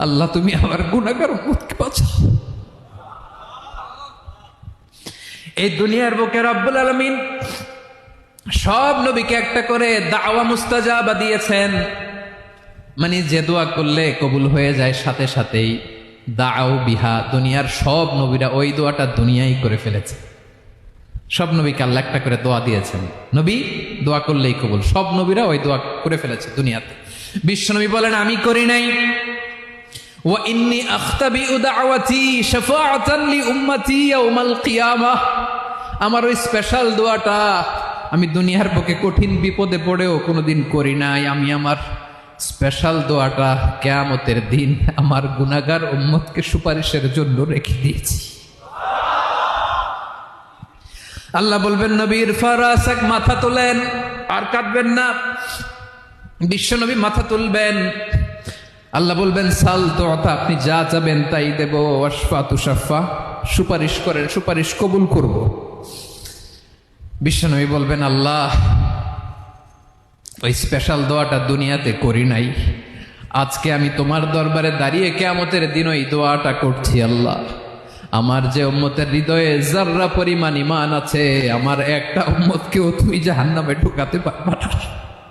আল্লাহ তুমি আমার গুনাহগার উম্মতকে বাঁচাও। এই দুনিয়ার বুকে রব্বুল আলামিন সব নবীকে একটা করে দাওয়া মুস্তাজাবা দিয়েছেন, মানে যে দোয়া করলে কবুল হয়ে যায় সাথে সাথেই। দাও বিহা, দুনিয়ার সব নবীরা ওই দোয়াটা দুনিয়ায় করে ফেলেছে। সব নবীকে আল্লাহ একটা করে দোয়া দিয়েছেন, নবী দোয়া করলেই কবুল। সব নবীরা ওই দোয়া করে ফেলেছে দুনিয়াতে। বিশ্বনবী বলেন আমি করি নাই। ওয়া ইন্নী আখতাবিউ দাওয়াতি শাফাআতান লি উম্মতি ইয়াউমাল কিয়ামাহ, আমার ওই স্পেশাল দোয়াটা আমি দুনিয়ার বুকে কঠিন বিপদে পড়েও কোনোদিন করি নাই। আমি আমার স্পেশাল দোয়াটা কিয়ামতের দিন আমার গুনাহগার উম্মতকে সুপারিশের জন্য রেখে দিয়েছি। আল্লাহ বলবেন নবীর ফারাসাক, মাথা তোলেন, আর কাঁদবেন না। বিশ্বনবী মাথা তুলবেন। আল্লাহ বলবেন সাল তোতা, আপনি যা চাবেন তাই দেব। ওয়াশফা তুশাফা, সুপারিশ করেন, সুপারিশ কবুল করব। বিশ্বনবী বলবেন আল্লাহ ওই স্পেশাল দোয়াটা দুনিয়াতে করি নাই, আজকে আমি তোমার দরবারে দাঁড়িয়ে কিয়ামতের দিন ওই দোয়াটা করছি। আল্লাহ আমার যে উম্মতের হৃদয়ে যাররা পরিমাণ ঈমান আছে, আমার একটা উম্মতকেও তুই জাহান্নামে ঢুকাতে পারবা না।